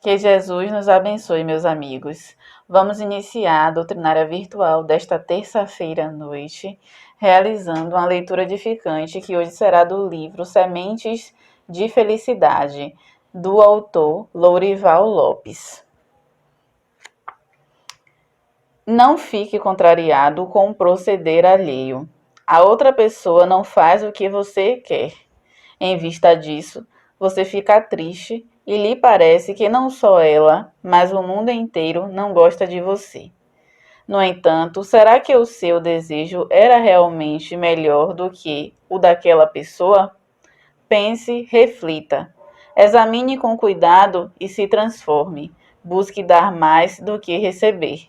Que Jesus nos abençoe, meus amigos. Vamos iniciar a doutrinária virtual desta terça-feira à noite, realizando uma leitura edificante que hoje será do livro Sementes de Felicidade, do autor Lourival Lopes. Não fique contrariado com o proceder alheio. A outra pessoa não faz o que você quer. Em vista disso, você fica triste e lhe parece que não só ela, mas o mundo inteiro não gosta de você. No entanto, será que o seu desejo era realmente melhor do que o daquela pessoa? Pense, reflita. Examine com cuidado e se transforme. Busque dar mais do que receber.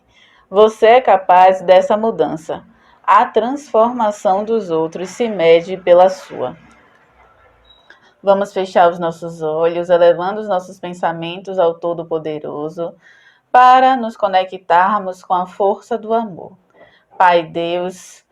Você é capaz dessa mudança. A transformação dos outros se mede pela sua. Vamos fechar os nossos olhos, elevando os nossos pensamentos ao Todo-Poderoso, para nos conectarmos com a força do amor. Pai Deus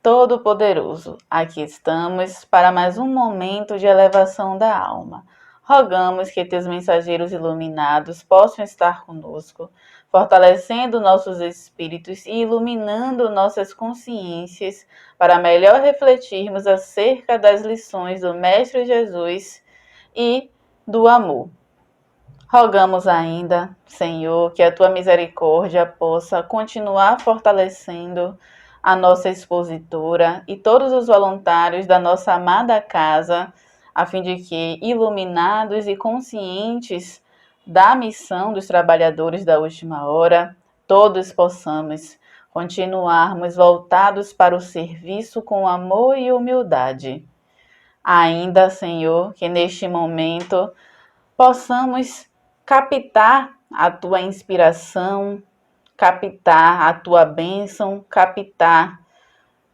Todo-Poderoso, aqui estamos para mais um momento de elevação da alma. Rogamos que teus mensageiros iluminados possam estar conosco, fortalecendo nossos espíritos e iluminando nossas consciências para melhor refletirmos acerca das lições do Mestre Jesus e do amor. Rogamos ainda, Senhor, que a tua misericórdia possa continuar fortalecendo a nossa expositora e todos os voluntários da nossa amada casa, a fim de que, iluminados e conscientes da missão dos trabalhadores da última hora, todos possamos continuarmos voltados para o serviço com amor e humildade. Ainda, Senhor, que neste momento possamos captar a tua inspiração, captar a tua bênção, captar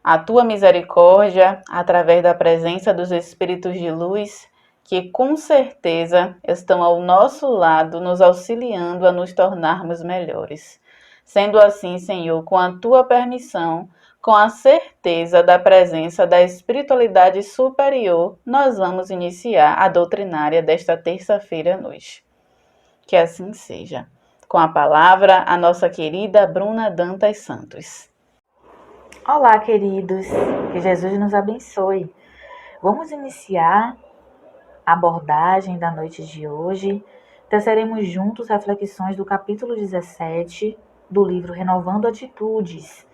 a tua misericórdia através da presença dos Espíritos de luz, que com certeza estão ao nosso lado, nos auxiliando a nos tornarmos melhores. Sendo assim, Senhor, com a tua permissão, com a certeza da presença da espiritualidade superior, nós vamos iniciar a doutrinária desta terça-feira à noite. Que assim seja. Com a palavra, a nossa querida Bruna Dantas Santos. Olá, queridos. Que Jesus nos abençoe. Vamos iniciar a abordagem da noite de hoje. Teceremos juntos reflexões do capítulo 17 do livro Renovando Atitudes,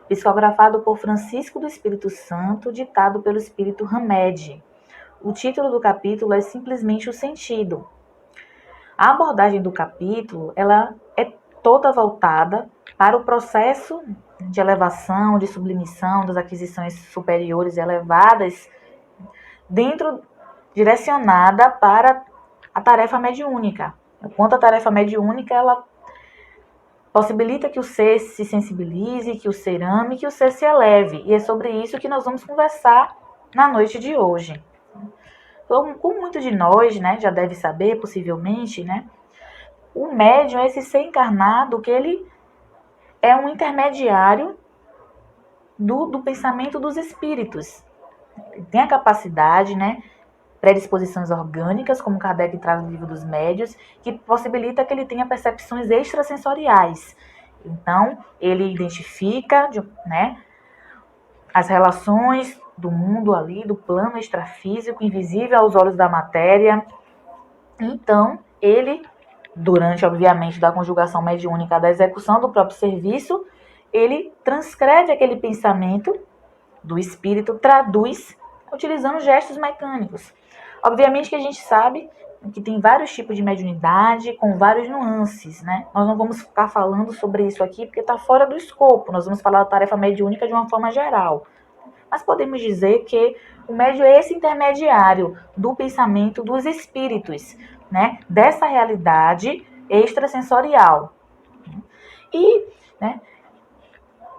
psicografado por Francisco do Espírito Santo, ditado pelo Espírito Hamed. O título do capítulo é simplesmente o sentido. A abordagem do capítulo, ela é toda voltada para o processo de elevação, de sublimição das aquisições superiores e elevadas, direcionada para a tarefa mediúnica. Enquanto a tarefa mediúnica, ela possibilita que o ser se sensibilize, que o ser ame, que o ser se eleve. E é sobre isso que nós vamos conversar na noite de hoje. Então, como muitos de nós, já deve saber, possivelmente, o médium é esse ser encarnado que ele é um intermediário do pensamento dos espíritos. Ele tem a capacidade, predisposições orgânicas, como Kardec traz no livro dos médiuns, que possibilita que ele tenha percepções extrasensoriais. Então, ele identifica, as relações do mundo ali, do plano extrafísico, invisível aos olhos da matéria. Então, ele, durante, obviamente, da conjugação mediúnica, da execução do próprio serviço, ele transcreve aquele pensamento do espírito, traduz, utilizando gestos mecânicos. Obviamente que a gente sabe que tem vários tipos de mediunidade, com várias nuances, Nós não vamos ficar falando sobre isso aqui, porque está fora do escopo. Nós vamos falar da tarefa mediúnica de uma forma geral. Mas podemos dizer que o médium é esse intermediário do pensamento dos espíritos, dessa realidade extrasensorial. E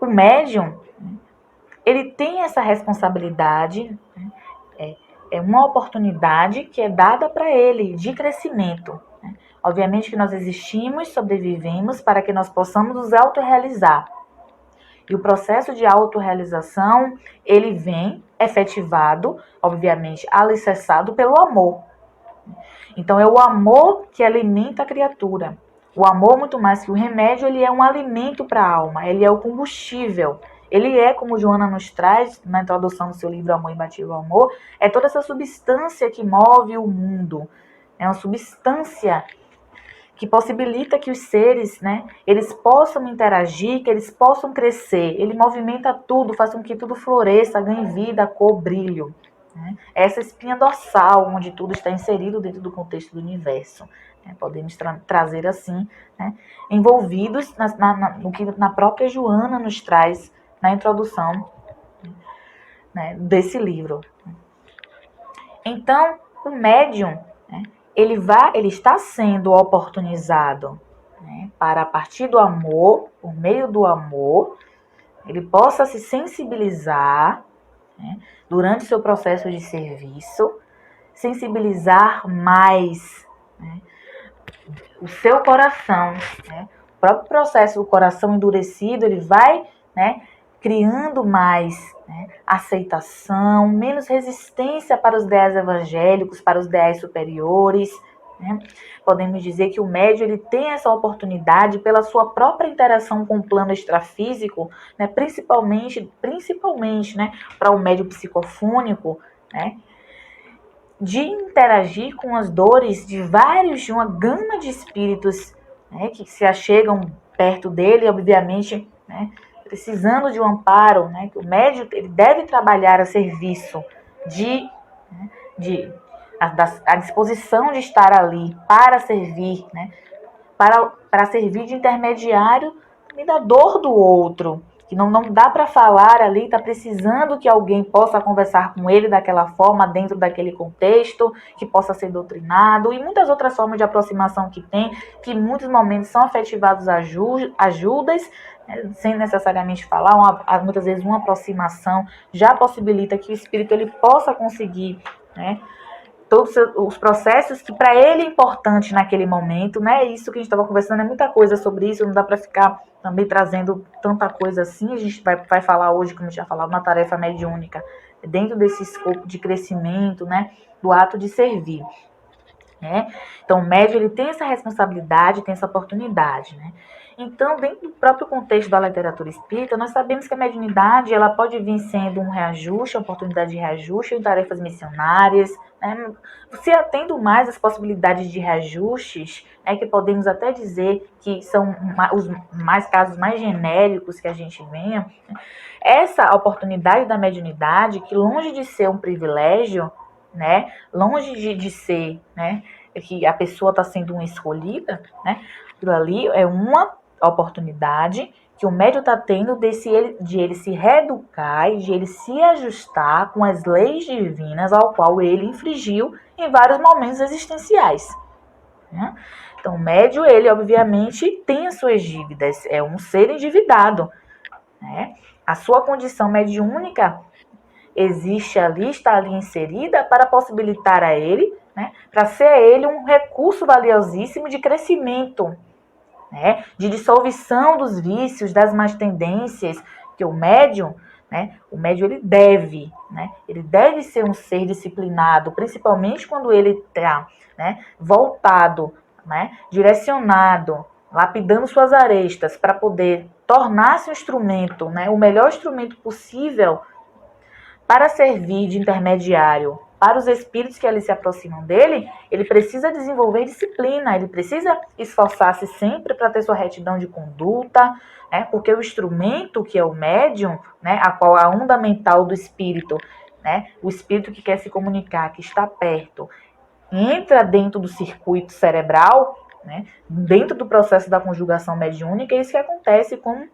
o médium, ele tem essa responsabilidade, é uma oportunidade que é dada para ele de crescimento. Obviamente que nós existimos, sobrevivemos para que nós possamos nos autorrealizar. E o processo de autorrealização, ele vem efetivado, obviamente, alicerçado pelo amor. Então é o amor que alimenta a criatura. O amor, muito mais que o remédio, ele é um alimento para a alma, ele é o combustível. Ele é, como Joana nos traz na introdução do seu livro Amor Imbatível Amor, é toda essa substância que move o mundo. É uma substância que possibilita que os seres, né, eles possam interagir, que eles possam crescer. Ele movimenta tudo, faz com que tudo floresça, ganhe vida, cor, brilho. Né? Essa espinha dorsal, onde tudo está inserido dentro do contexto do universo. Né? Podemos trazer assim, né, envolvidos no que na própria Joana nos traz na introdução, né, desse livro. Então, o médium, né, ele está sendo oportunizado, né, para, a partir do amor, por meio do amor, ele possa se sensibilizar, né, durante o seu processo de serviço, sensibilizar mais, né, o seu coração. Né, o próprio processo do coração endurecido, ele vai, né, criando mais, né, aceitação, menos resistência para os ideais evangélicos, para os ideais superiores. Né? Podemos dizer que o médium ele tem essa oportunidade pela sua própria interação com o plano extrafísico, né, principalmente, né, para o médium psicofônico, né, de interagir com as dores de uma gama de espíritos, né, que se achegam perto dele, obviamente, né, precisando de um amparo, né, que o médium ele deve trabalhar a serviço a disposição de estar ali para servir, né, para servir de intermediário e da dor do outro, que não dá para falar ali, está precisando que alguém possa conversar com ele daquela forma, dentro daquele contexto, que possa ser doutrinado, e muitas outras formas de aproximação que tem, que em muitos momentos são afetivados ajudas, sem necessariamente falar, muitas vezes uma aproximação já possibilita que o espírito ele possa conseguir, né, todos os processos que para ele é importante naquele momento, né? Isso que a gente estava conversando é muita coisa sobre isso, não dá para ficar também trazendo tanta coisa assim. A gente vai falar hoje, como a gente já falava, uma tarefa mediúnica, dentro desse escopo de crescimento, né? Do ato de servir. Né? Então, o médium ele tem essa responsabilidade, tem essa oportunidade, né? Então, dentro do próprio contexto da literatura espírita, nós sabemos que a mediunidade ela pode vir sendo um reajuste, uma oportunidade de reajuste em tarefas missionárias, né? Se atendo mais às possibilidades de reajustes, que podemos até dizer que são os casos mais genéricos que a gente venha, essa oportunidade da mediunidade, que longe de ser um privilégio, né, longe de ser, né, que a pessoa está sendo uma escolhida, né, aquilo ali é uma oportunidade que o médium está tendo de ele se reeducar e de ele se ajustar com as leis divinas ao qual ele infringiu em vários momentos existenciais. Né? Então, o médium, ele obviamente tem as suas dívidas, é um ser endividado. Né? A sua condição mediúnica existe ali, está ali inserida para possibilitar a ele, né, para ser a ele um recurso valiosíssimo de crescimento, né, de dissolução dos vícios, das más tendências, que o médium ele deve ser um ser disciplinado, principalmente quando ele está, né, voltado, né, direcionado, lapidando suas arestas para poder tornar-se um instrumento, né, o melhor instrumento possível para servir de intermediário para os espíritos que ali se aproximam dele. Ele precisa desenvolver disciplina, ele precisa esforçar-se sempre para ter sua retidão de conduta, né, porque o instrumento que é o médium, né, a qual a onda mental do espírito, né, o espírito que quer se comunicar, que está perto, entra dentro do circuito cerebral, né, dentro do processo da conjugação mediúnica, é isso que acontece com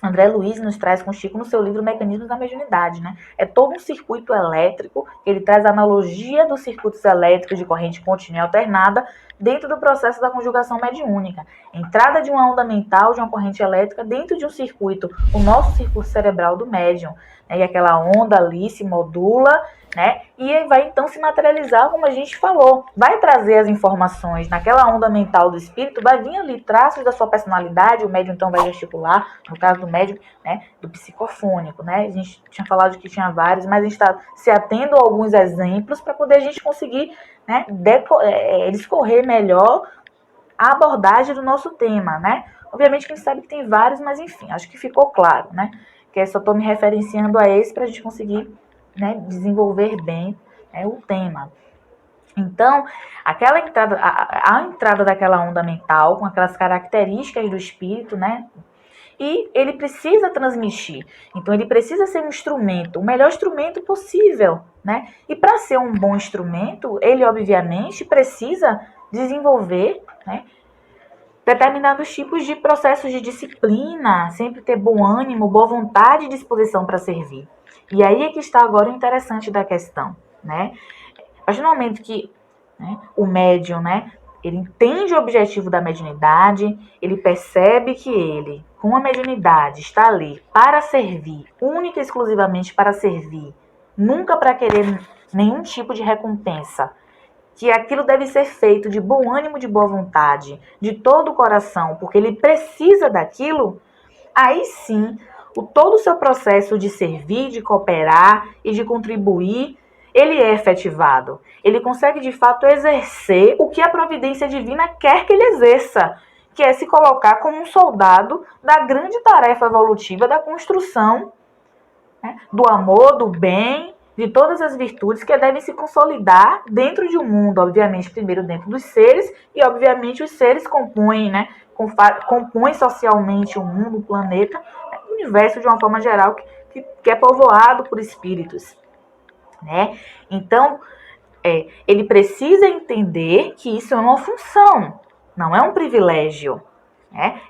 André Luiz nos traz com Chico no seu livro Mecanismos da Mediunidade, né? É todo um circuito elétrico, ele traz a analogia dos circuitos elétricos de corrente contínua e alternada dentro do processo da conjugação mediúnica. Entrada de uma onda mental, de uma corrente elétrica dentro de um circuito, o nosso circuito cerebral do médium. Né? E aquela onda ali se modula né? E vai então se materializar, como a gente falou, vai trazer as informações naquela onda mental do espírito, vai vir ali traços da sua personalidade, o médium então vai gesticular, no caso do médium, né, do psicofônico, né? A gente tinha falado que tinha vários, mas a gente está se atendo a alguns exemplos para poder a gente conseguir, né, discorrer melhor a abordagem do nosso tema, né? Obviamente que a gente sabe que tem vários, mas enfim, acho que ficou claro, né? Que eu só estou me referenciando a esse para a gente conseguir, né, desenvolver bem, né, o tema. Então, aquela entrada, a entrada daquela onda mental, com aquelas características do espírito, né? E ele precisa transmitir. Então, ele precisa ser um instrumento, o melhor instrumento possível, né? E para ser um bom instrumento, ele, obviamente, precisa desenvolver, né, determinados tipos de processos de disciplina, sempre ter bom ânimo, boa vontade e disposição para servir. E aí é que está agora o interessante da questão, né? A partir do momento que, né, o médium, né, ele entende o objetivo da mediunidade, ele percebe que ele, com a mediunidade, está ali para servir, única e exclusivamente para servir, nunca para querer nenhum tipo de recompensa, que aquilo deve ser feito de bom ânimo, de boa vontade, de todo o coração, porque ele precisa daquilo, aí sim, todo o seu processo de servir, de cooperar e de contribuir, ele é efetivado. Ele consegue, de fato, exercer o que a providência divina quer que ele exerça, que é se colocar como um soldado da grande tarefa evolutiva da construção, né, do amor, do bem, de todas as virtudes que devem se consolidar dentro de um mundo, obviamente, primeiro dentro dos seres, e obviamente os seres compõem, né, compõem socialmente o mundo, o planeta, o universo de uma forma geral que é povoado por espíritos, né? Então, ele precisa entender que isso é uma função, não é um privilégio.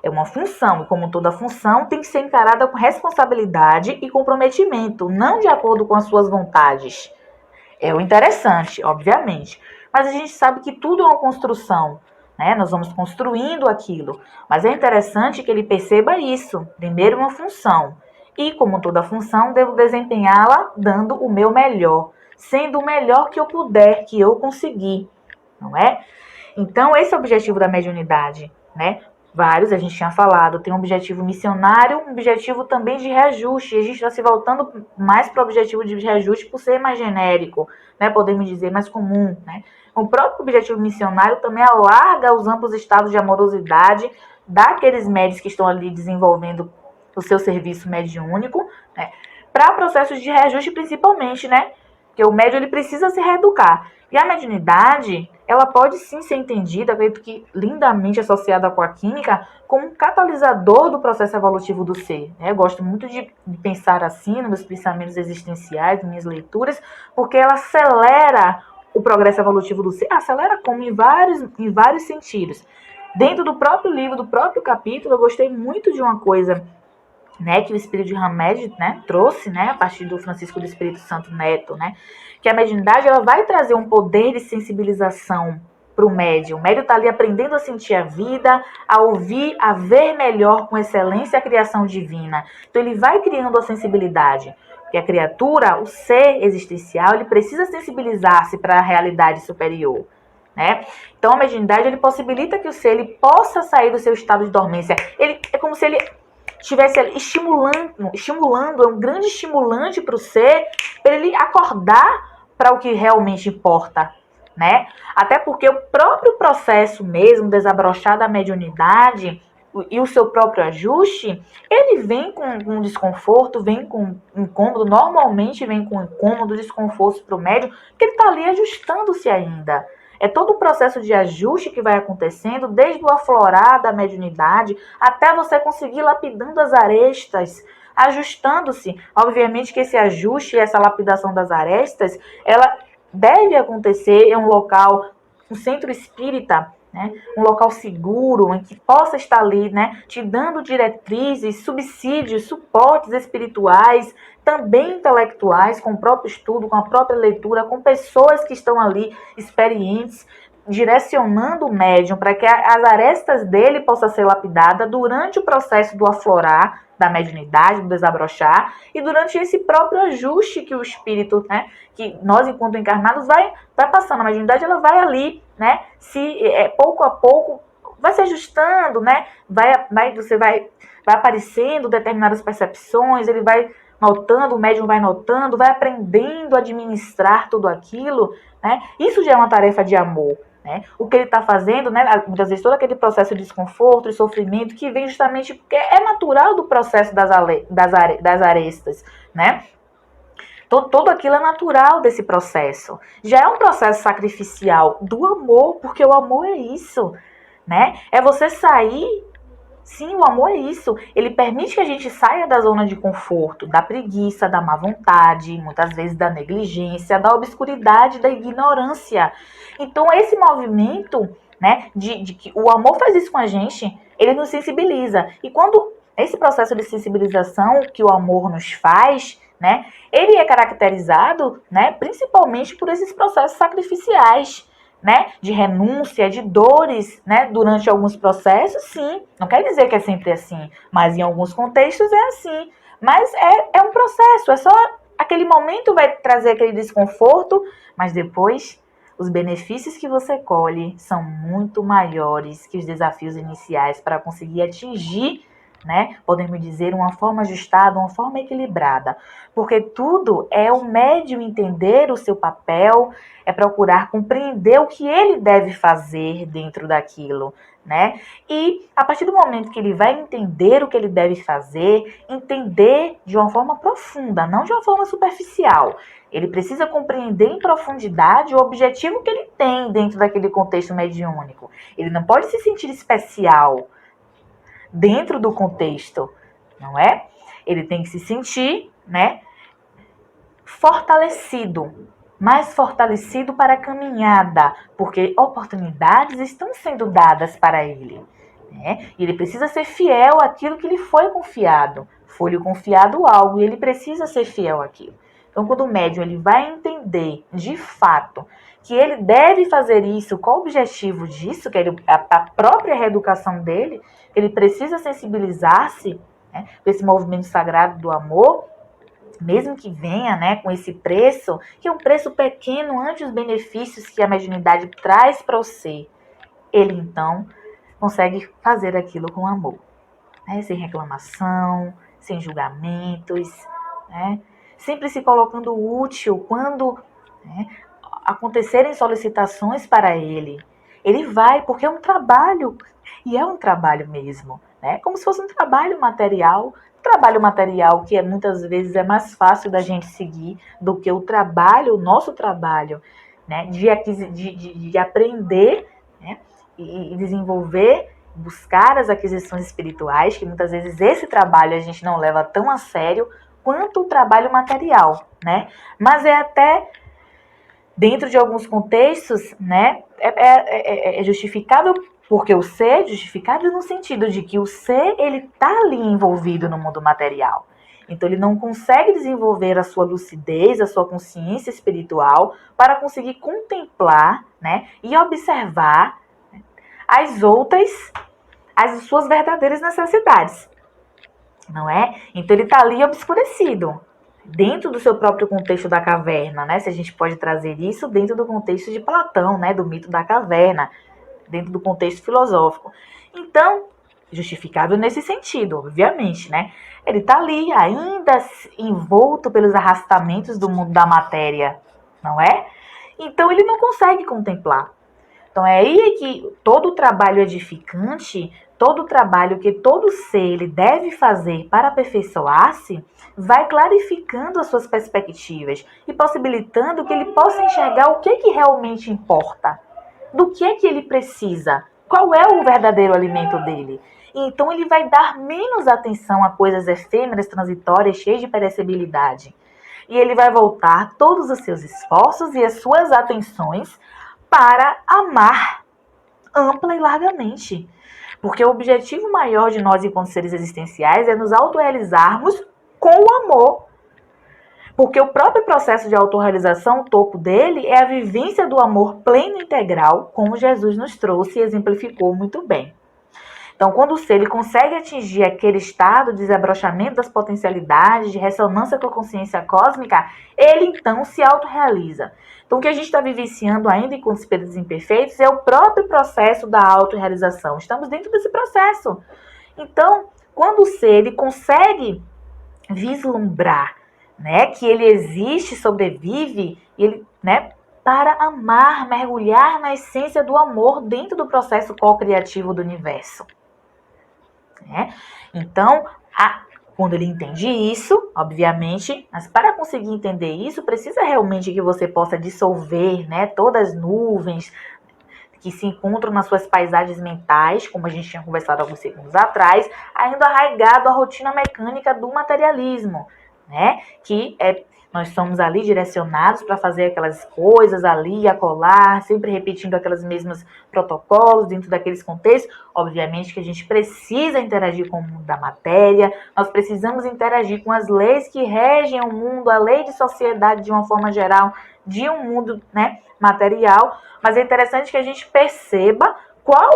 É uma função, e como toda função, tem que ser encarada com responsabilidade e comprometimento, não de acordo com as suas vontades. É o interessante, obviamente. Mas a gente sabe que tudo é uma construção, né? Nós vamos construindo aquilo. Mas é interessante que ele perceba isso. Primeiro, uma função. E, como toda função, devo desempenhá-la dando o meu melhor, sendo o melhor que eu puder, que eu conseguir, não é? Então, esse é o objetivo da mediunidade, né? Vários, a gente tinha falado, tem um objetivo missionário, um objetivo também de reajuste. E a gente está se voltando mais para o objetivo de reajuste por ser mais genérico, né? Podemos dizer mais comum, né? O próprio objetivo missionário também alarga os amplos estados de amorosidade daqueles médios que estão ali desenvolvendo o seu serviço mediúnico, né? Para processos de reajuste principalmente, né? Porque o médium ele precisa se reeducar. E a mediunidade, ela pode sim ser entendida, acredito que lindamente associada com a química, como um catalisador do processo evolutivo do ser. Eu gosto muito de pensar assim nos meus pensamentos existenciais, nas minhas leituras, porque ela acelera o progresso evolutivo do ser. Acelera como em vários sentidos. Dentro do próprio livro, do próprio capítulo, eu gostei muito de uma coisa, né, que o Espírito de Hamed, né, trouxe, né, a partir do Francisco do Espírito Santo Neto, né, que a mediunidade ela vai trazer um poder de sensibilização para o médium. O médium está ali aprendendo a sentir a vida, a ouvir, a ver melhor com excelência a criação divina. Então ele vai criando a sensibilidade. Porque a criatura, o ser existencial, ele precisa sensibilizar-se para a realidade superior, né? Então a mediunidade ele possibilita que o ser ele possa sair do seu estado de dormência. Ele é como se ele estivesse estimulando, é um grande estimulante para o ser, para ele acordar para o que realmente importa, né? Até porque o próprio processo mesmo, desabrochar da mediunidade e o seu próprio ajuste, ele vem com um desconforto, vem com um incômodo, normalmente vem com incômodo, desconforto para o médium, porque ele está ali ajustando-se ainda. É todo o processo de ajuste que vai acontecendo, desde o aflorar da mediunidade, até você conseguir lapidando as arestas, ajustando-se. Obviamente que esse ajuste e essa lapidação das arestas, ela deve acontecer em um local, um centro espírita, né? Um local seguro, em que possa estar ali, né, te dando diretrizes, subsídios, suportes espirituais, também intelectuais, com o próprio estudo, com a própria leitura, com pessoas que estão ali experientes, direcionando o médium para que as arestas dele possam ser lapidadas durante o processo do aflorar da mediunidade, do desabrochar, e durante esse próprio ajuste que o espírito, né, que nós enquanto encarnados vai passando. A mediunidade ela vai ali, né, pouco a pouco vai se ajustando, né, você vai aparecendo determinadas percepções, ele vai notando, o médium vai notando, vai aprendendo a administrar tudo aquilo, né? Isso já é uma tarefa de amor, né? O que ele está fazendo, né? Muitas vezes todo aquele processo de desconforto e sofrimento que vem justamente porque é natural do processo das arestas, né? Tudo aquilo é natural desse processo. Já é um processo sacrificial do amor, porque o amor é isso, né? É você sair. Sim, o amor é isso. Ele permite que a gente saia da zona de conforto, da preguiça, da má vontade, muitas vezes da negligência, da obscuridade, da ignorância. Então, esse movimento, né, de que o amor faz isso com a gente, ele nos sensibiliza. E quando esse processo de sensibilização que o amor nos faz, né, ele é caracterizado, né, principalmente por esses processos sacrificiais, né, de renúncia, de dores, né, durante alguns processos, sim. Não quer dizer que é sempre assim, mas em alguns contextos é assim. Mas é um processo, é só aquele momento vai trazer aquele desconforto, mas depois os benefícios que você colhe são muito maiores que os desafios iniciais para conseguir atingir, né, podemos dizer, uma forma ajustada, uma forma equilibrada. Porque tudo é o médium entender o seu papel, é procurar compreender o que ele deve fazer dentro daquilo, né? E a partir do momento que ele vai entender o que ele deve fazer, entender de uma forma profunda, não de uma forma superficial. Ele precisa compreender em profundidade o objetivo que ele tem dentro daquele contexto mediúnico. Ele não pode se sentir especial dentro do contexto, não é? Ele tem que se sentir, né, fortalecido, mais fortalecido para a caminhada, porque oportunidades estão sendo dadas para ele, né? E ele precisa ser fiel àquilo que lhe foi confiado. Foi-lhe confiado algo e ele precisa ser fiel àquilo. Então, quando o médium ele vai entender, de fato, que ele deve fazer isso, qual o objetivo disso, que é a própria reeducação dele, ele precisa sensibilizar-se, né, com esse movimento sagrado do amor, mesmo que venha, né, com esse preço, que é um preço pequeno ante os benefícios que a mediunidade traz para você, ele então consegue fazer aquilo com amor, né, sem reclamação, sem julgamentos, né, sempre se colocando útil quando, né, acontecerem solicitações para ele. Ele vai, porque é um trabalho, e é um trabalho mesmo, né? Como se fosse um trabalho material que muitas vezes é mais fácil da gente seguir do que o nosso trabalho, né? De aprender, né? E desenvolver, buscar as aquisições espirituais, que muitas vezes esse trabalho a gente não leva tão a sério quanto o trabalho material, né? Mas é até dentro de alguns contextos, né, é justificável, porque o ser é justificável no sentido de que o ser, ele está ali envolvido no mundo material. Então, ele não consegue desenvolver a sua lucidez, a sua consciência espiritual para conseguir contemplar, né, e observar, né, as suas verdadeiras necessidades, não é? Então, ele está ali obscurecido dentro do seu próprio contexto da caverna, né? Se a gente pode trazer isso dentro do contexto de Platão, né? Do mito da caverna, dentro do contexto filosófico. Então, justificável nesse sentido, obviamente, né? Ele está ali ainda envolto pelos arrastamentos do mundo da matéria, não é? Então, ele não consegue contemplar. Então, é aí que todo o trabalho edificante, todo o trabalho que todo ser ele deve fazer para aperfeiçoar-se, vai clarificando as suas perspectivas e possibilitando que ele possa enxergar o que realmente importa, do que ele precisa, qual é o verdadeiro alimento dele. Então, ele vai dar menos atenção a coisas efêmeras, transitórias, cheias de perecibilidade. E ele vai voltar todos os seus esforços e as suas atenções para amar ampla e largamente. Porque o objetivo maior de nós, enquanto seres existenciais, é nos autorealizarmos com o amor. Porque o próprio processo de autorrealização, o topo dele, é a vivência do amor pleno e integral, como Jesus nos trouxe e exemplificou muito bem. Então, quando o ser ele consegue atingir aquele estado de desabrochamento das potencialidades, de ressonância com a consciência cósmica, ele então se autorrealiza. Então, o que a gente está vivenciando ainda enquanto espíritos imperfeitos é o próprio processo da autorrealização. Estamos dentro desse processo. Então, quando o ser ele consegue vislumbrar, né, que ele existe, sobrevive, ele, né, para amar, mergulhar na essência do amor dentro do processo co-criativo do universo. Né? Então, quando ele entende isso, obviamente, mas para conseguir entender isso, precisa realmente que você possa dissolver, né, todas as nuvens que se encontram nas suas paisagens mentais, como a gente tinha conversado alguns segundos atrás, ainda arraigado à rotina mecânica do materialismo, né? Que nós somos ali direcionados para fazer aquelas coisas ali, acolá, sempre repetindo aqueles mesmos protocolos dentro daqueles contextos. Obviamente que a gente precisa interagir com o mundo da matéria, nós precisamos interagir com as leis que regem o mundo, a lei de sociedade de uma forma geral, de um mundo, né, material, mas é interessante que a gente perceba qual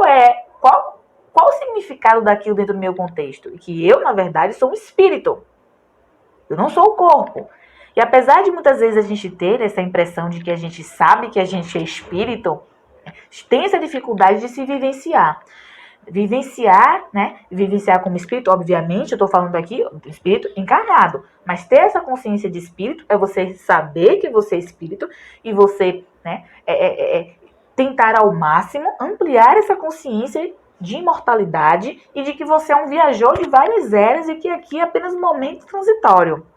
o significado daquilo dentro do meu contexto. E que eu, na verdade, sou um espírito. Eu não sou o corpo. E apesar de muitas vezes a gente ter essa impressão de que a gente sabe que a gente é espírito, tem essa dificuldade de se vivenciar. Vivenciar, né? Vivenciar como espírito, obviamente, eu estou falando aqui do espírito encarnado. Mas ter essa consciência de espírito é você saber que você é espírito e você, né, tentar ao máximo ampliar essa consciência de imortalidade e de que você é um viajor de várias eras e que aqui é apenas um momento transitório.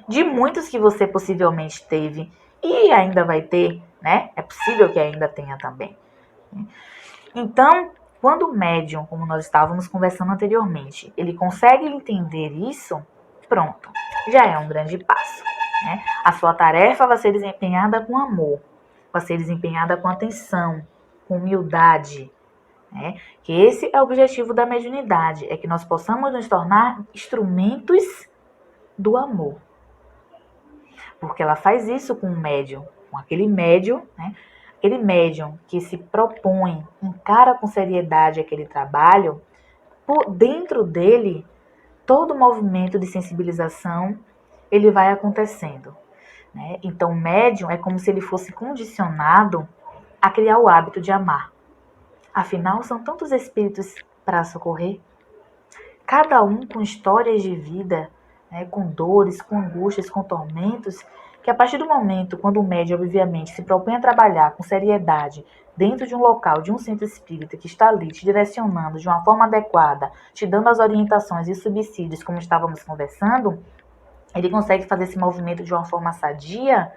De muitos que você possivelmente teve e ainda vai ter, né? É possível que ainda tenha também. Então, quando o médium, como nós estávamos conversando anteriormente, ele consegue entender isso, pronto, já é um grande passo. Né? A sua tarefa vai ser desempenhada com amor, vai ser desempenhada com atenção, com humildade. Né? Que esse é o objetivo da mediunidade, é que nós possamos nos tornar instrumentos do amor. Porque ela faz isso com o médium, com aquele médium, né? Aquele médium que se propõe, encara com seriedade aquele trabalho, por dentro dele, todo o movimento de sensibilização, ele vai acontecendo. Né? Então, o médium é como se ele fosse condicionado a criar o hábito de amar. Afinal, são tantos espíritos para socorrer, cada um com histórias de vida, né, com dores, com angústias, com tormentos, que a partir do momento, quando o médium, obviamente, se propõe a trabalhar com seriedade dentro de um local, de um centro espírita que está ali te direcionando de uma forma adequada, te dando as orientações e subsídios, como estávamos conversando, ele consegue fazer esse movimento de uma forma sadia,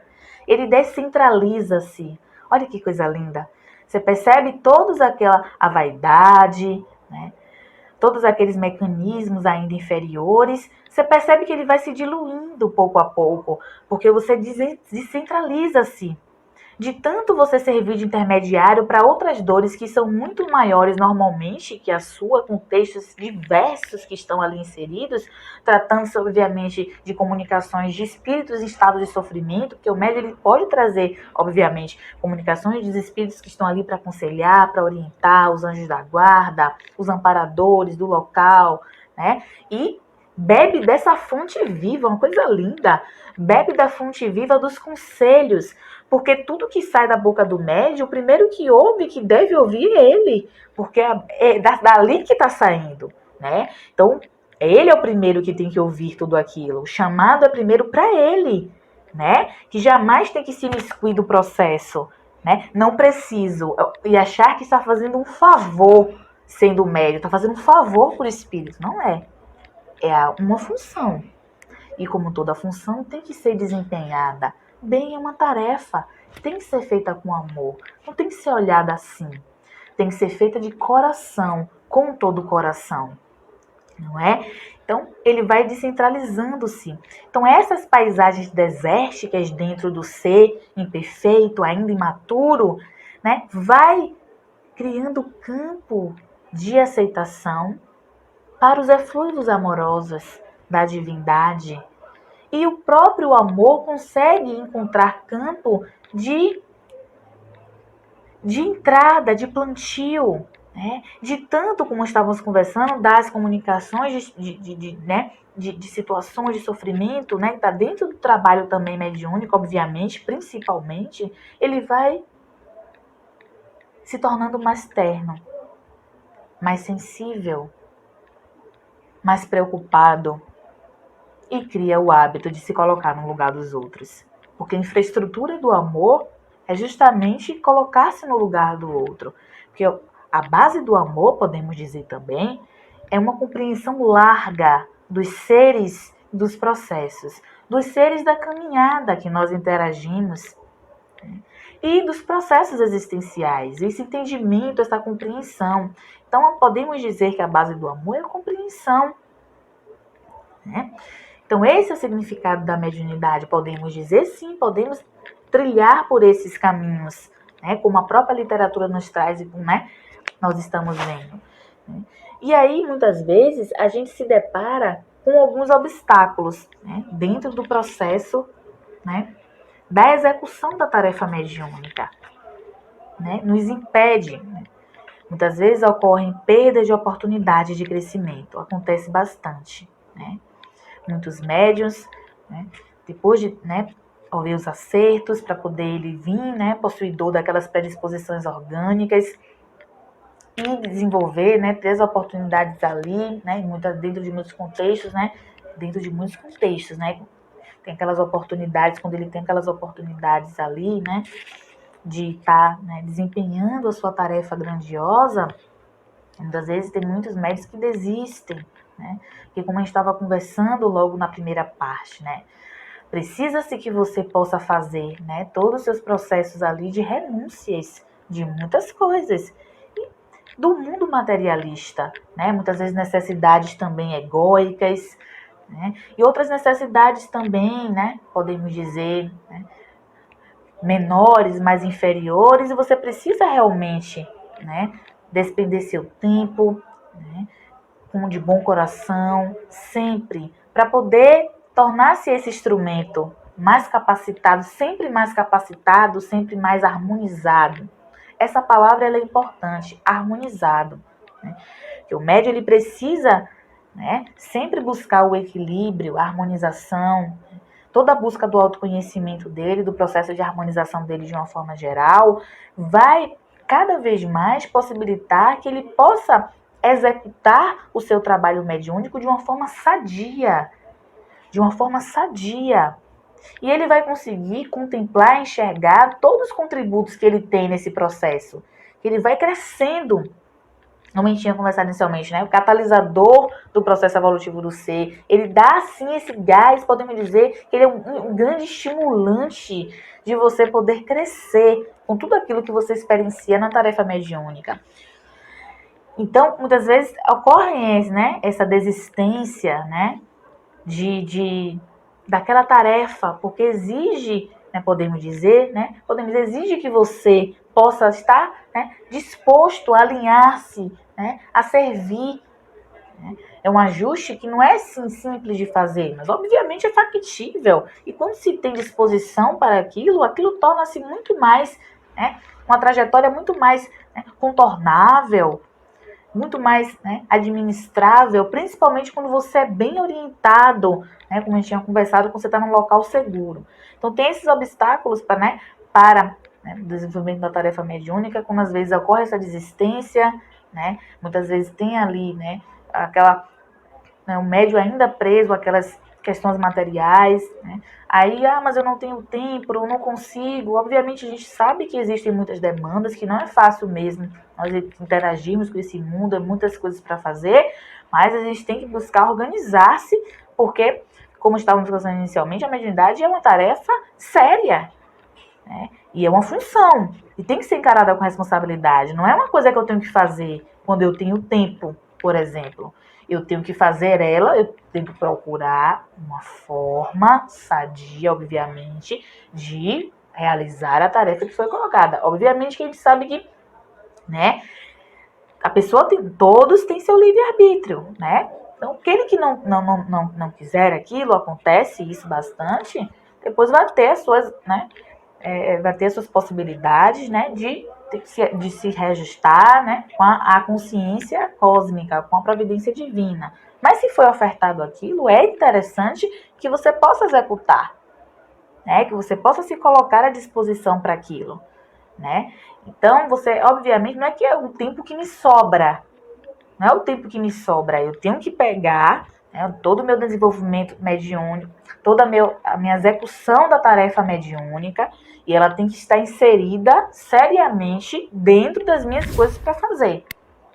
ele descentraliza-se. Olha que coisa linda. Você percebe a vaidade, né? Todos aqueles mecanismos ainda inferiores, você percebe que ele vai se diluindo pouco a pouco, porque você descentraliza-se. De tanto você servir de intermediário para outras dores que são muito maiores normalmente que a sua, com textos diversos que estão ali inseridos, tratando-se obviamente de comunicações de espíritos em estado de sofrimento, porque o médium ele pode trazer, obviamente, comunicações dos espíritos que estão ali para aconselhar, para orientar, os anjos da guarda, os amparadores do local, né? E bebe dessa fonte viva, uma coisa linda, bebe da fonte viva dos conselhos, porque tudo que sai da boca do médium, o primeiro que ouve, que deve ouvir é ele, porque é dali que está saindo, né? Então, ele é o primeiro que tem que ouvir tudo aquilo, o chamado é primeiro para ele, né? Que jamais tem que se imiscuir do processo, né? Não preciso, e achar que está fazendo um favor sendo médium, está fazendo um favor por espírito, não é. É uma função. E como toda função tem que ser desempenhada, bem é uma tarefa, tem que ser feita com amor, não tem que ser olhada assim. Tem que ser feita de coração, com todo o coração. Não é? Então, ele vai descentralizando-se. Então, essas paisagens desérticas dentro do ser imperfeito, ainda imaturo, né, vai criando campo de aceitação para os eflúvios amorosos da divindade. E o próprio amor consegue encontrar campo de entrada, de plantio, né? De tanto, como estávamos conversando, das comunicações, de situações de sofrimento, né? Que está dentro do trabalho também mediúnico, obviamente, principalmente, ele vai se tornando mais terno, mais sensível, mais preocupado e cria o hábito de se colocar no lugar dos outros. Porque a infraestrutura do amor é justamente colocar-se no lugar do outro. Porque a base do amor, podemos dizer também, é uma compreensão larga dos seres, dos processos, dos seres da caminhada que nós interagimos, né? E dos processos existenciais, esse entendimento, essa compreensão. Então, podemos dizer que a base do amor é a compreensão, né? Então, esse é o significado da mediunidade. Podemos dizer, sim, podemos trilhar por esses caminhos, né? Como a própria literatura nos traz, né? Nós estamos vendo, né? E aí, muitas vezes, a gente se depara com alguns obstáculos, né? Dentro do processo, né? Da execução da tarefa mediúnica, né? Nos impede, né? Muitas vezes ocorrem perdas de oportunidade de crescimento. Acontece bastante, né? Muitos médiuns, né, depois de, né, ouvir os acertos para poder ele vir, né, possuidor daquelas predisposições orgânicas e desenvolver, né, ter as oportunidades ali, né, dentro de muitos contextos, né, tem aquelas oportunidades, quando ele tem aquelas oportunidades ali, né, de estar, né, desempenhando a sua tarefa grandiosa. Muitas vezes tem muitos médicos que desistem, né? Porque como a gente estava conversando logo na primeira parte, né? Precisa-se que você possa fazer, né, todos os seus processos ali de renúncias de muitas coisas. E do mundo materialista, né? Muitas vezes necessidades também egóicas, né? E outras necessidades também, né? Podemos dizer, né, menores, mais inferiores, e você precisa realmente, né, despender seu tempo, né, com de bom coração, sempre, para poder tornar-se esse instrumento mais capacitado, sempre mais harmonizado. Essa palavra ela é importante, harmonizado, né? Porque o médium ele precisa, né, sempre buscar o equilíbrio, a harmonização, toda a busca do autoconhecimento dele, do processo de harmonização dele de uma forma geral, vai cada vez mais possibilitar que ele possa executar o seu trabalho mediúnico de uma forma sadia, E ele vai conseguir contemplar, enxergar todos os contributos que ele tem nesse processo, que ele vai crescendo. Como a gente tinha conversado inicialmente, né? O catalisador do processo evolutivo do ser, ele dá, sim, esse gás, podemos dizer, que ele é um grande estimulante de você poder crescer com tudo aquilo que você experiencia na tarefa mediúnica. Então, muitas vezes, ocorre, né, essa desistência, né, daquela tarefa, porque exige, né, exige que você possa estar, né, disposto a alinhar-se, né, a servir, né? É um ajuste que não é assim, simples de fazer, mas obviamente é factível. E quando se tem disposição para aquilo torna-se muito mais, né, uma trajetória muito mais, né, contornável, muito mais, né, administrável, principalmente quando você é bem orientado, né, como a gente tinha conversado, quando você está num local seguro. Então tem esses obstáculos para o desenvolvimento da tarefa mediúnica, quando às vezes ocorre essa desistência, né, muitas vezes tem ali, né, o médium ainda preso àquelas questões materiais, né? Aí, mas eu não tenho tempo, eu não consigo. Obviamente, a gente sabe que existem muitas demandas, que não é fácil mesmo nós interagirmos com esse mundo, é muitas coisas para fazer, mas a gente tem que buscar organizar-se, porque, como estávamos conversando inicialmente, a mediunidade é uma tarefa séria, né? E é uma função, e tem que ser encarada com responsabilidade. Não é uma coisa que eu tenho que fazer quando eu tenho tempo, por exemplo. Eu tenho que fazer eu tenho que procurar uma forma sadia, obviamente, de realizar a tarefa que foi colocada. Obviamente que a gente sabe que, né, todos têm seu livre-arbítrio, né? Então, aquele que não quiser aquilo, acontece isso bastante, depois vai ter as suas, né, vai ter as suas possibilidades, né, de se reajustar, né, com a consciência cósmica, com a providência divina. Mas se foi ofertado aquilo, é interessante que você possa executar, né, que você possa se colocar à disposição para aquilo, né. Então, você, obviamente, não é que é o tempo que me sobra, não é o tempo que me sobra, eu tenho que pegar, né, todo o meu desenvolvimento mediúnico, toda a minha execução da tarefa mediúnica, e ela tem que estar inserida seriamente dentro das minhas coisas para fazer,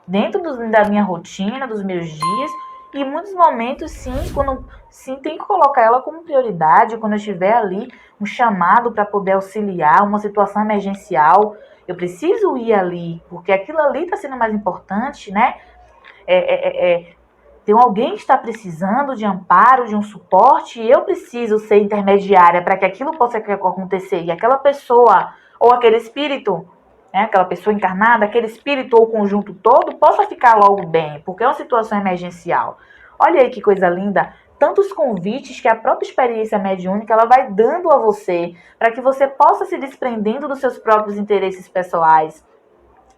dentro da minha rotina, dos meus dias, e em muitos momentos, sim, tem que colocar ela como prioridade, quando eu estiver ali, um chamado para poder auxiliar, uma situação emergencial, eu preciso ir ali, porque aquilo ali está sendo mais importante, né? Tem alguém que está precisando de amparo, de um suporte, e eu preciso ser intermediária para que aquilo possa acontecer. E aquela pessoa, ou aquele espírito, né, aquela pessoa encarnada, aquele espírito ou o conjunto todo, possa ficar logo bem, porque é uma situação emergencial. Olha aí que coisa linda, tantos convites que a própria experiência mediúnica ela vai dando a você, para que você possa se desprendendo dos seus próprios interesses pessoais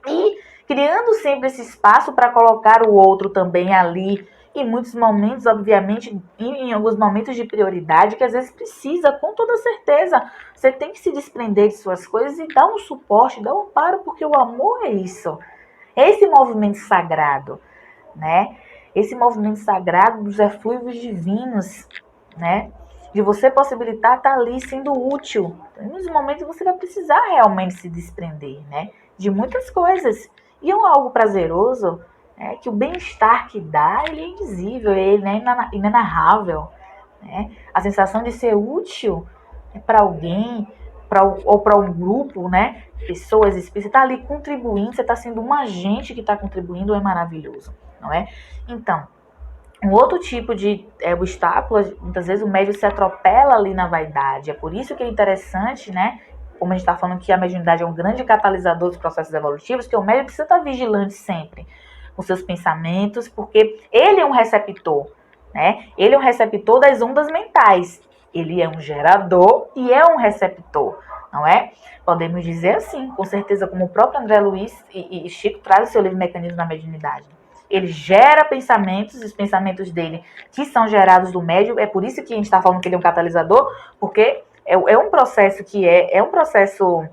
e criando sempre esse espaço para colocar o outro também ali, em muitos momentos, obviamente, em alguns momentos de prioridade, que às vezes precisa, com toda certeza. Você tem que se desprender de suas coisas e dar um suporte, dar um amparo, porque o amor é isso. É esse movimento sagrado, né? Esse movimento sagrado dos eflúvios divinos, né? De você possibilitar estar ali sendo útil. Em muitos momentos você vai precisar realmente se desprender, né? De muitas coisas. E é algo prazeroso, né? Que o bem-estar que dá, ele é indizível, ele é inenarrável, né? A sensação de ser útil para alguém, ou para um grupo, né? Pessoas espíritas, você está ali contribuindo, você está sendo um agente que está contribuindo, é maravilhoso, não é? Então, um outro tipo de obstáculo, muitas vezes o médium se atropela ali na vaidade. É por isso que é interessante, né? Como a gente está falando que a mediunidade é um grande catalisador dos processos evolutivos, que o médium precisa estar vigilante sempre com seus pensamentos, porque ele é um receptor, né? Ele é um receptor das ondas mentais. Ele é um gerador e é um receptor, não é? Podemos dizer assim, com certeza, como o próprio André Luiz e Chico traz o seu livro Mecanismo da Mediunidade. Ele gera pensamentos, os pensamentos dele que são gerados do médium, é por isso que a gente está falando que ele é um catalisador, porque é um processo que é um processo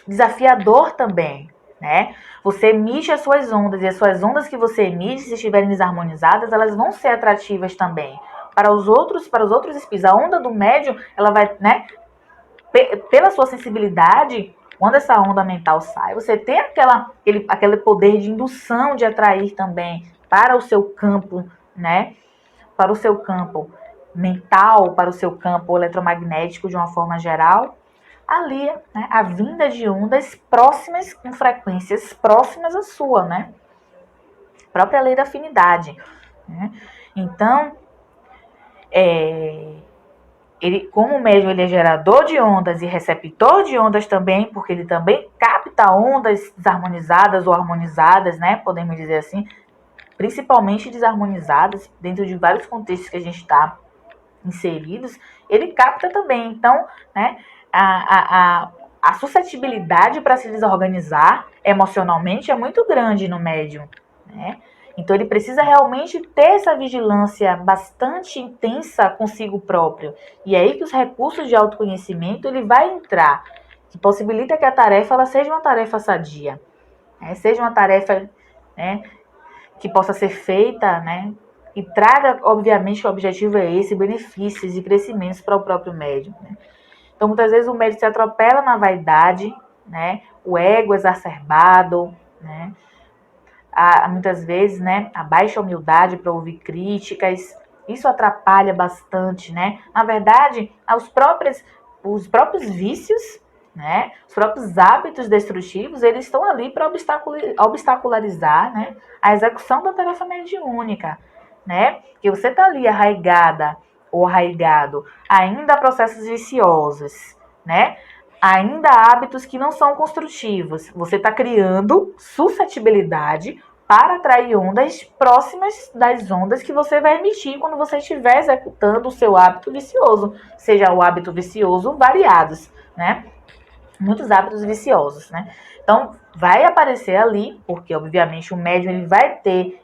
desafiador também, né? Você emite as suas ondas, e as suas ondas que você emite, se estiverem desarmonizadas, elas vão ser atrativas também para os outros espíritos. A onda do médium, ela vai, né? Pela sua sensibilidade, quando essa onda mental sai, você tem aquele poder de indução, de atrair também para o seu campo, né? Para o seu campo mental, para o seu campo eletromagnético de uma forma geral, ali, né, a vinda de ondas próximas, com frequências próximas à sua, né? A própria lei da afinidade, né? Então, ele, como o médium, ele é gerador de ondas e receptor de ondas também, porque ele também capta ondas desarmonizadas ou harmonizadas, né? Podemos dizer assim, principalmente desarmonizadas, dentro de vários contextos que a gente está inseridos, ele capta também. Então, né, a suscetibilidade para se desorganizar emocionalmente é muito grande no médium, né? Então ele precisa realmente ter essa vigilância bastante intensa consigo próprio. E é aí que os recursos de autoconhecimento ele vai entrar, que possibilita que a tarefa ela seja uma tarefa sadia, né? Seja uma tarefa, né, que possa ser feita, né, e traga, obviamente, que o objetivo é esse, benefícios e crescimentos para o próprio médium, né? Então, muitas vezes o médium se atropela na vaidade, né, o ego exacerbado, né, muitas vezes, né, a baixa humildade para ouvir críticas, isso atrapalha bastante, né? Na verdade, os próprios vícios, né, os próprios hábitos destrutivos, eles estão ali para obstacularizar, né, a execução da tarefa mediúnica, né? Que você está ali arraigada ou arraigado ainda a processos viciosos, né? Ainda há hábitos que não são construtivos. Você está criando suscetibilidade para atrair ondas próximas das ondas que você vai emitir quando você estiver executando o seu hábito vicioso, seja o hábito vicioso variados, né? Muitos hábitos viciosos, né? Então, vai aparecer ali, porque obviamente o médium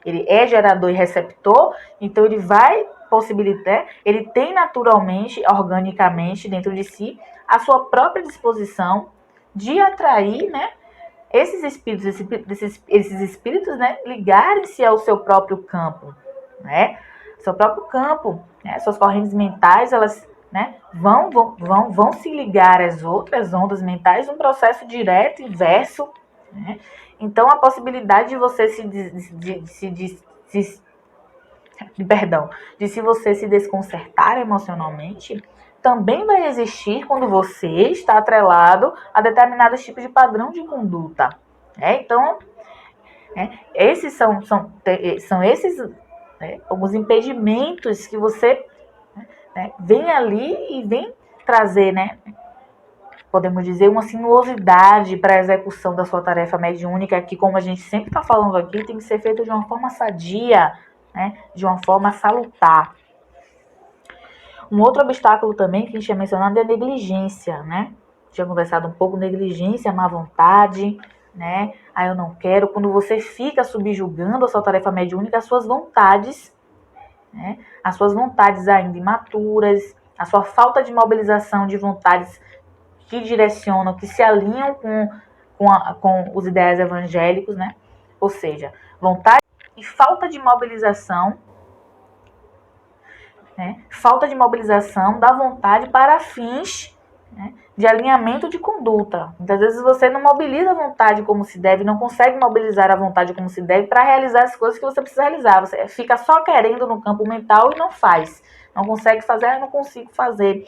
ele é gerador e receptor, então ele vai possibilitar, ele tem naturalmente, organicamente dentro de si a sua própria disposição de atrair, né, esses espíritos, né, ligarem-se ao seu próprio campo, né? Seu próprio campo, né? Suas correntes mentais, elas, né, vão se ligar às outras ondas mentais num processo direto, inverso, né? Então, a possibilidade de você de se você se desconcertar emocionalmente também vai existir quando você está atrelado a determinados tipos de padrão de conduta. Então, esses são esses, né, alguns impedimentos que você, né, vem ali e vem trazer, né, podemos dizer, uma sinuosidade para a execução da sua tarefa mediúnica, que, como a gente sempre está falando aqui, tem que ser feita de uma forma sadia, né, de uma forma salutar. Um outro obstáculo também que a gente tinha mencionado é a negligência, né? Tinha conversado um pouco, negligência, má vontade, né? Eu não quero. Quando você fica subjugando a sua tarefa mediúnica, as suas vontades, né? As suas vontades ainda imaturas, a sua falta de mobilização de vontades que direcionam, que se alinham com os ideais evangélicos, né? Ou seja, vontade e falta de mobilização, né? Falta de mobilização da vontade para fins, né, de alinhamento de conduta. Muitas vezes você não mobiliza a vontade como se deve, não consegue mobilizar a vontade como se deve para realizar as coisas que você precisa realizar. Você fica só querendo no campo mental e não faz. Não consegue fazer, eu não consigo fazer,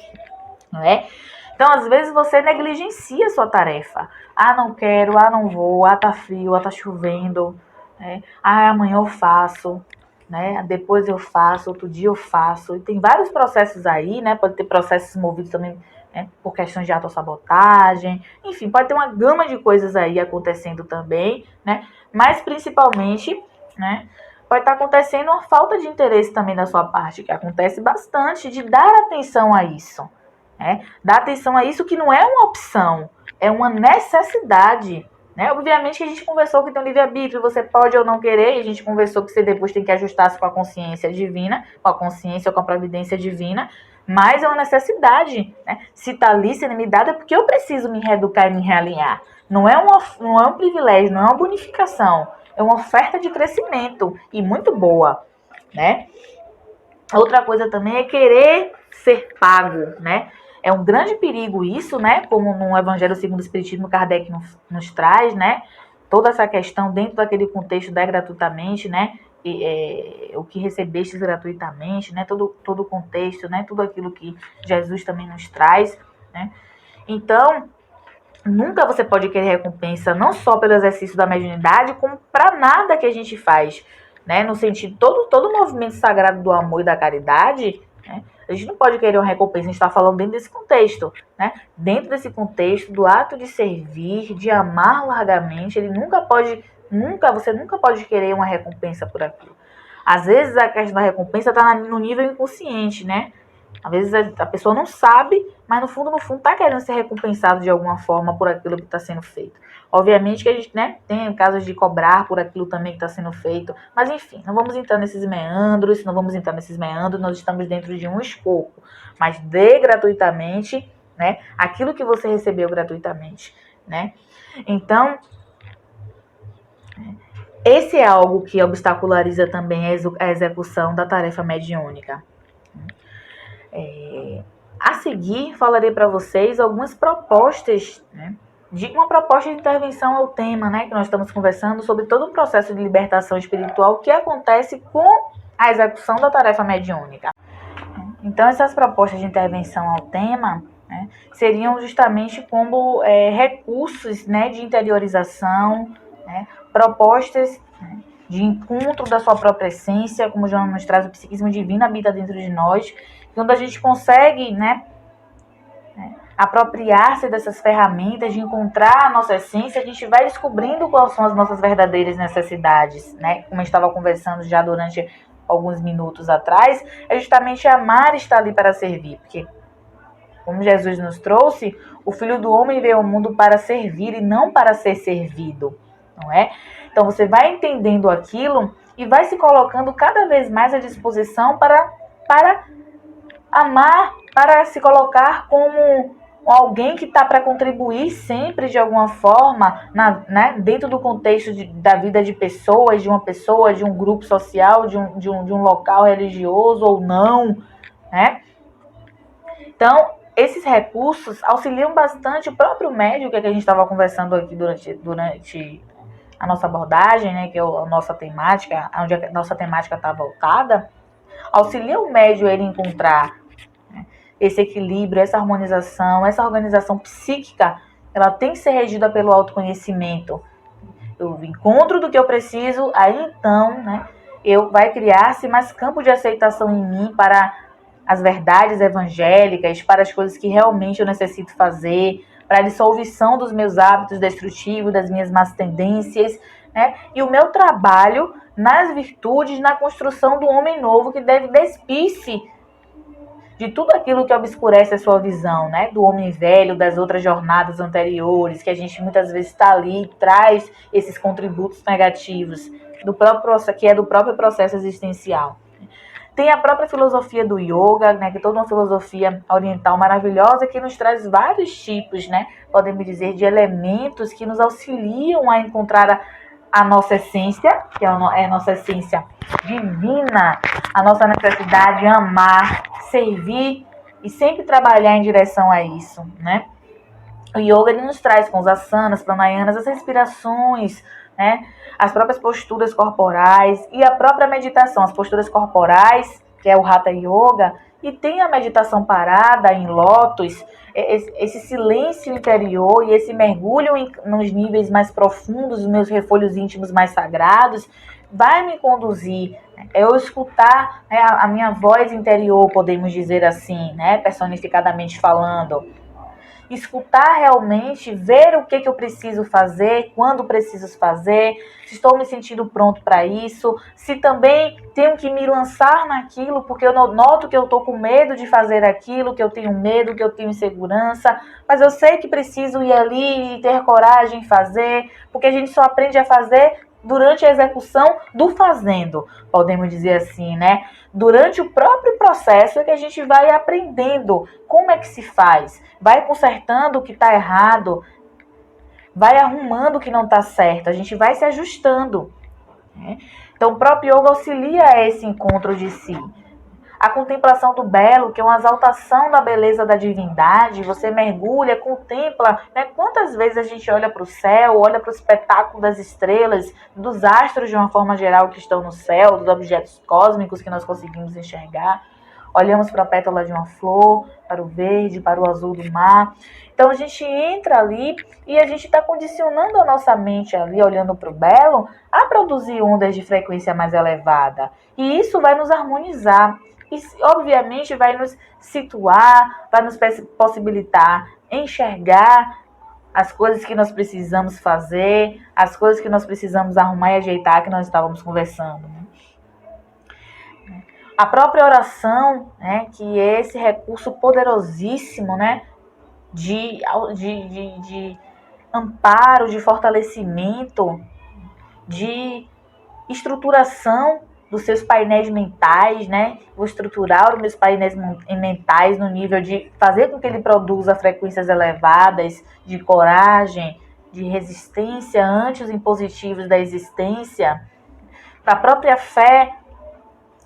não é? Então, às vezes, você negligencia a sua tarefa. Não quero, não vou, tá frio, tá chovendo, né? Amanhã eu faço, né? Depois eu faço, outro dia eu faço. E tem vários processos aí, né? Pode ter processos movidos também, né, por questões de autossabotagem. Enfim, pode ter uma gama de coisas aí acontecendo também, né? Mas, principalmente, né, pode estar acontecendo uma falta de interesse também da sua parte, que acontece bastante, de dar atenção a isso. Dar atenção a isso, que não é uma opção, é uma necessidade, né? Obviamente que a gente conversou que tem um livre-arbítrio, você pode ou não querer, e a gente conversou que você depois tem que ajustar-se com a consciência divina, com a consciência ou com a providência divina, mas é uma necessidade, né? Se está ali sendo me dada é porque eu preciso me reeducar e me realinhar. Não é um privilégio, não é uma bonificação, é uma oferta de crescimento e muito boa, né? Outra coisa também é querer ser pago, né? É um grande perigo isso, né? Como no Evangelho segundo o Espiritismo, Kardec nos traz, né? Toda essa questão dentro daquele contexto da gratuitamente, né? O que recebestes gratuitamente, né? Todo o contexto, né? Tudo aquilo que Jesus também nos traz, né? Então, nunca você pode querer recompensa, não só pelo exercício da mediunidade, como para nada que a gente faz, né? No sentido, todo o movimento sagrado do amor e da caridade, né? A gente não pode querer uma recompensa, a gente está falando dentro desse contexto, né? Dentro desse contexto do ato de servir, de amar largamente, você nunca pode querer uma recompensa por aquilo. Às vezes a questão da recompensa está no nível inconsciente, né? Às vezes a pessoa não sabe, mas no fundo está querendo ser recompensado de alguma forma por aquilo que está sendo feito. Obviamente que a gente, né, tem casos de cobrar por aquilo também que está sendo feito, mas enfim, não vamos entrar nesses meandros, nós estamos dentro de um escopo, mas dê gratuitamente, né, aquilo que você recebeu gratuitamente, né? Então, esse é algo que obstaculariza também a execução da tarefa mediúnica. A seguir, falarei para vocês algumas propostas, né, uma proposta de intervenção ao tema, né, que nós estamos conversando sobre todo o processo de libertação espiritual que acontece com a execução da tarefa mediúnica. Então, essas propostas de intervenção ao tema, né, seriam justamente como recursos, né, de interiorização, né, propostas, né, de encontro da sua própria essência, como já nos traz o psiquismo divino habita dentro de nós, onde a gente consegue, né, apropriar-se dessas ferramentas, de encontrar a nossa essência, a gente vai descobrindo quais são as nossas verdadeiras necessidades, né? Como eu estava conversando já durante alguns minutos atrás, é justamente amar estar ali para servir, porque como Jesus nos trouxe, o Filho do Homem veio ao mundo para servir e não para ser servido, não é? Então você vai entendendo aquilo e vai se colocando cada vez mais à disposição para amar, para se colocar como alguém que está para contribuir sempre de alguma forma, né, dentro do contexto da vida de pessoas, de uma pessoa, de um grupo social, de um local religioso ou não, né? Então, esses recursos auxiliam bastante o próprio médico, que a gente estava conversando aqui durante a nossa abordagem, né, que é a nossa temática, onde a nossa temática está voltada, auxilia o médium ele encontrar, né, esse equilíbrio, essa harmonização, essa organização psíquica, ela tem que ser regida pelo autoconhecimento. Eu encontro do que eu preciso, aí então, né, vai criar-se mais campo de aceitação em mim para as verdades evangélicas, para as coisas que realmente eu necessito fazer, para a dissolução dos meus hábitos destrutivos, das minhas más tendências, né? E o meu trabalho nas virtudes, na construção do homem novo, que deve despir-se de tudo aquilo que obscurece a sua visão, né? Do homem velho, das outras jornadas anteriores, que a gente muitas vezes está ali, traz esses contributos negativos, que é do próprio processo existencial. Tem a própria filosofia do yoga, né, que é toda uma filosofia oriental maravilhosa que nos traz vários tipos, né, podemos dizer, de elementos que nos auxiliam a encontrar a nossa essência, que é a nossa essência divina, a nossa necessidade de amar, servir e sempre trabalhar em direção a isso, né? O yoga ele nos traz com os asanas, pranayamas, as respirações, né? As próprias posturas corporais e a própria meditação, as posturas corporais, que é o Hatha Yoga, e tem a meditação parada em lótus, esse silêncio interior e esse mergulho nos níveis mais profundos, nos meus refolhos íntimos mais sagrados, vai me conduzir, né? Eu escutar, né, a minha voz interior, podemos dizer assim, né, personificadamente falando, escutar realmente, ver o que eu preciso fazer, quando preciso fazer, se estou me sentindo pronto para isso, se também tenho que me lançar naquilo, porque eu noto que eu estou com medo de fazer aquilo, que eu tenho medo, que eu tenho insegurança, mas eu sei que preciso ir ali e ter coragem em fazer, porque a gente só aprende a fazer durante a execução do fazendo, podemos dizer assim, né? Durante o próprio processo é que a gente vai aprendendo como é que se faz, vai consertando o que está errado, vai arrumando o que não está certo, a gente vai se ajustando, né? Então o próprio yoga auxilia a esse encontro de si. A contemplação do belo, que é uma exaltação da beleza da divindade, você mergulha, contempla, né? Quantas vezes a gente olha para o céu, olha para o espetáculo das estrelas, dos astros de uma forma geral que estão no céu, dos objetos cósmicos que nós conseguimos enxergar. Olhamos para a pétala de uma flor, para o verde, para o azul do mar. Então a gente entra ali e a gente está condicionando a nossa mente ali, olhando para o belo, a produzir ondas de frequência mais elevada. E isso vai nos harmonizar. E, obviamente, vai nos situar, vai nos possibilitar enxergar as coisas que nós precisamos fazer, as coisas que nós precisamos arrumar e ajeitar, que nós estávamos conversando, né? A própria oração, né, que é esse recurso poderosíssimo, né, de amparo, de fortalecimento, de estruturação dos seus painéis mentais, né? Vou estruturar os meus painéis mentais no nível de fazer com que ele produza frequências elevadas de coragem, de resistência ante os impositivos da existência. A própria fé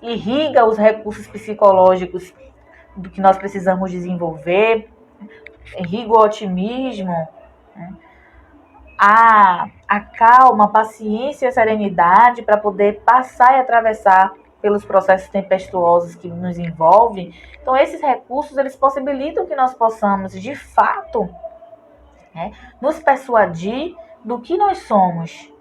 irriga os recursos psicológicos do que nós precisamos desenvolver, irriga o otimismo, né? A calma, a paciência e a serenidade para poder passar e atravessar pelos processos tempestuosos que nos envolvem. Então, esses recursos, eles possibilitam que nós possamos, de fato, né, nos persuadir do que nós somos,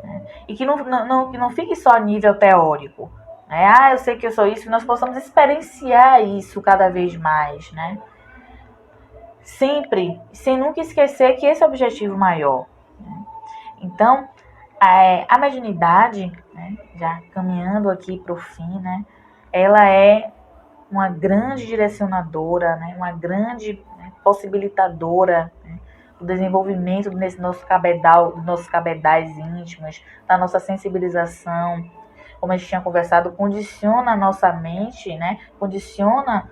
né, e que não fique só a nível teórico, né? Eu sei que eu sou isso, que nós possamos experienciar isso cada vez mais, né? sempre, sem nunca esquecer que esse é o objetivo maior. Né? Então, a mediunidade, né, já caminhando aqui para o fim, né, ela é uma grande direcionadora, né, uma grande, né, possibilitadora, né, do desenvolvimento desse nosso cabedal, dos nossos cabedais íntimos, da nossa sensibilização. Como a gente tinha conversado, condiciona a nossa mente, né, condiciona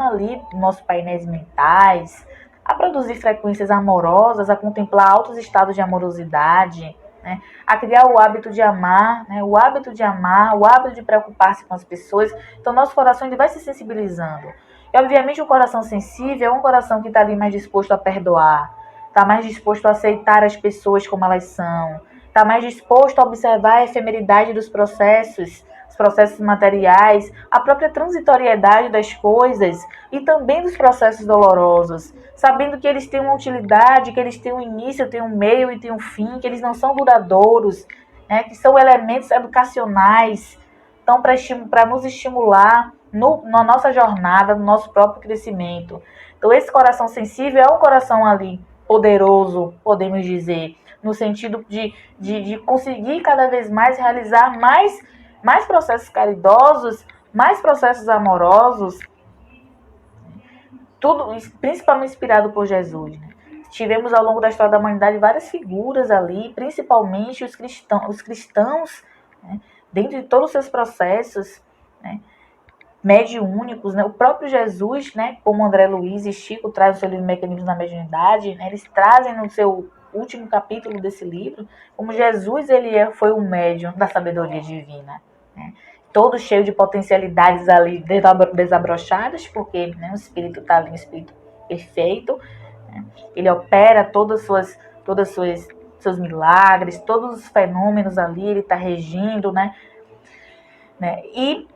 ali nossos painéis mentais a produzir frequências amorosas, a contemplar altos estados de amorosidade, né, a criar o hábito de amar, né, o hábito de preocupar-se com as pessoas. Então, nosso coração ele vai se sensibilizando. E, obviamente, o coração sensível é um coração que está ali mais disposto a perdoar, está mais disposto a aceitar as pessoas como elas são, está mais disposto a observar a efemeridade dos processos, os processos materiais, a própria transitoriedade das coisas e também dos processos dolorosos, sabendo que eles têm uma utilidade, que eles têm um início, têm um meio e têm um fim, que eles não são duradouros, né, que são elementos educacionais, então para nos estimular na nossa jornada, no nosso próprio crescimento. Então esse coração sensível é um coração ali poderoso, podemos dizer, no sentido de conseguir cada vez mais realizar mais processos caridosos, mais processos amorosos, tudo principalmente inspirado por Jesus. Né? Tivemos ao longo da história da humanidade várias figuras ali, principalmente os cristãos, né? Dentro de todos os seus processos, né? Mediúnicos, né? O próprio Jesus, né? Como André Luiz e Chico trazem no seu livro Mecanismos da Mediunidade, né? Eles trazem no seu último capítulo desse livro, como Jesus foi o médium da sabedoria divina, né? Todo cheio de potencialidades ali desabrochadas, porque, né, o espírito está ali, um espírito perfeito, né? Ele opera todos os seus milagres, todos os fenômenos ali, ele está regindo, né? E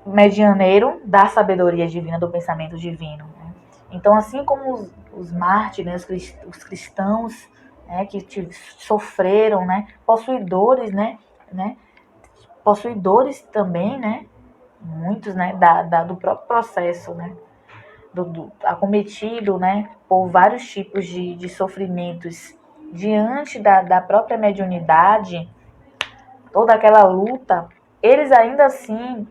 medianeiro da sabedoria divina, do pensamento divino. Né? Então, assim como os mártires, né, os cristãos, né, que sofreram, né, possuidores, né, possuidores também, né, muitos, né, do próprio processo, né, acometido, né, por vários tipos de sofrimentos diante da própria mediunidade, toda aquela luta, eles ainda assim,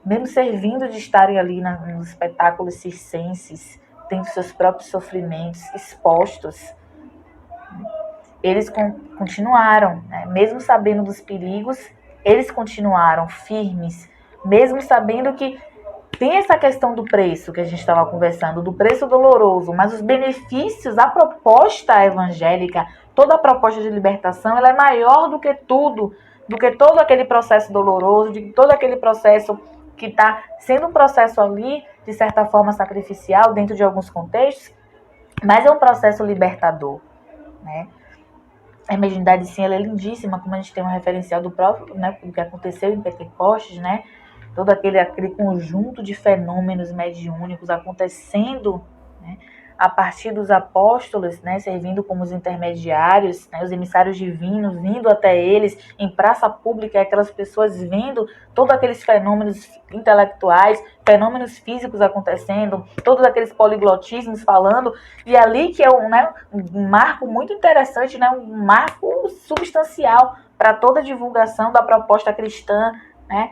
mesmo servindo de estarem ali nos espetáculos circenses, tendo seus próprios sofrimentos expostos, eles continuaram, né? Mesmo sabendo dos perigos, eles continuaram firmes, mesmo sabendo que tem essa questão do preço que a gente estava conversando, do preço doloroso, mas os benefícios, a proposta evangélica, toda a proposta de libertação, ela é maior do que tudo, do que todo aquele processo doloroso, de todo aquele processo que está sendo um processo ali, de certa forma sacrificial, dentro de alguns contextos, mas é um processo libertador, né? A mediunidade, sim, ela é lindíssima, como a gente tem um referencial do próprio, né, do que aconteceu em Pentecostes, né? Todo aquele conjunto de fenômenos mediúnicos acontecendo, né, a partir dos apóstolos, né, servindo como os intermediários, né, os emissários divinos, vindo até eles em praça pública, aquelas pessoas vendo todos aqueles fenômenos intelectuais, fenômenos físicos acontecendo, todos aqueles poliglotismos falando, e ali que é um marco muito interessante, né, um marco substancial para toda a divulgação da proposta cristã, né,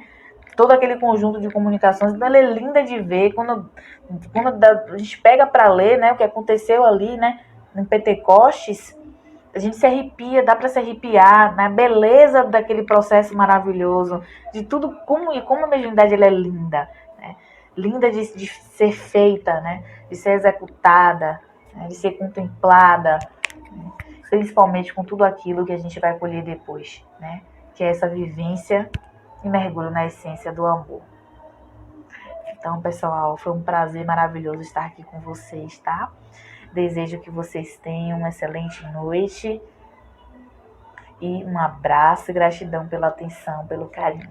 todo aquele conjunto de comunicações. Então ela é linda de ver, quando a gente pega para ler, né, o que aconteceu ali, né, em Pentecostes, a gente se arrepia, dá para se arrepiar, né, a beleza daquele processo maravilhoso, de tudo, como a mediunidade ela é linda, né, linda de ser feita, né, de ser executada, né, de ser contemplada, né, principalmente com tudo aquilo que a gente vai colher depois, né, que é essa vivência e mergulho na essência do amor. Então, pessoal, foi um prazer maravilhoso estar aqui com vocês, tá? Desejo que vocês tenham uma excelente noite e um abraço e gratidão pela atenção, pelo carinho.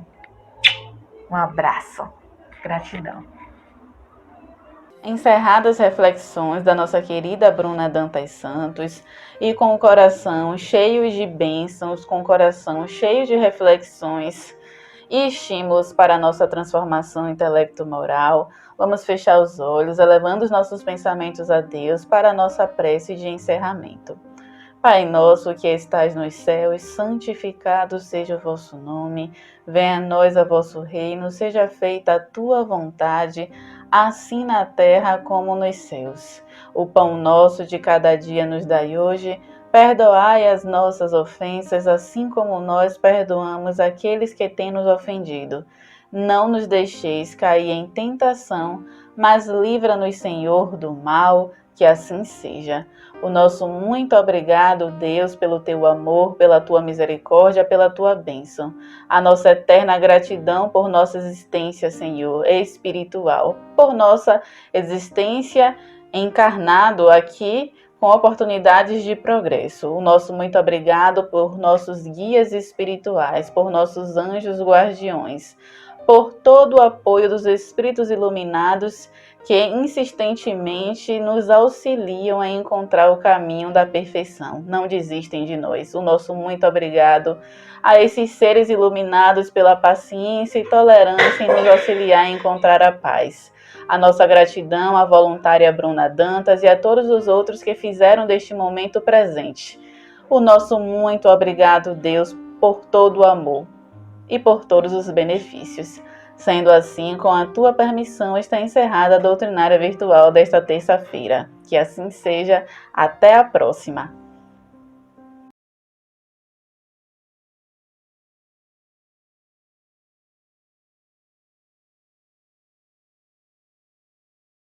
Um abraço. Gratidão. Encerradas as reflexões da nossa querida Bruna Dantas Santos, e com o coração cheio de bênçãos, com o coração cheio de reflexões, e estímulos para a nossa transformação intelecto-moral. Vamos fechar os olhos, elevando os nossos pensamentos a Deus para a nossa prece de encerramento. Pai nosso que estais nos céus, santificado seja o vosso nome. Venha a nós o vosso reino, seja feita a tua vontade, assim na terra como nos céus. O pão nosso de cada dia nos dai hoje. Perdoai as nossas ofensas, assim como nós perdoamos aqueles que têm nos ofendido. Não nos deixeis cair em tentação, mas livra-nos, Senhor, do mal, que assim seja. O nosso muito obrigado, Deus, pelo teu amor, pela tua misericórdia, pela tua bênção. A nossa eterna gratidão por nossa existência, Senhor, espiritual, por nossa existência encarnado aqui com oportunidades de progresso. O nosso muito obrigado por nossos guias espirituais, por nossos anjos guardiões, por todo o apoio dos espíritos iluminados que insistentemente nos auxiliam a encontrar o caminho da perfeição. Não desistem de nós. O nosso muito obrigado a esses seres iluminados pela paciência e tolerância em nos auxiliar a encontrar a paz. A nossa gratidão à voluntária Bruna Dantas e a todos os outros que fizeram deste momento presente. O nosso muito obrigado, Deus, por todo o amor e por todos os benefícios. Sendo assim, com a tua permissão, está encerrada a doutrinária virtual desta terça-feira. Que assim seja. Até a próxima!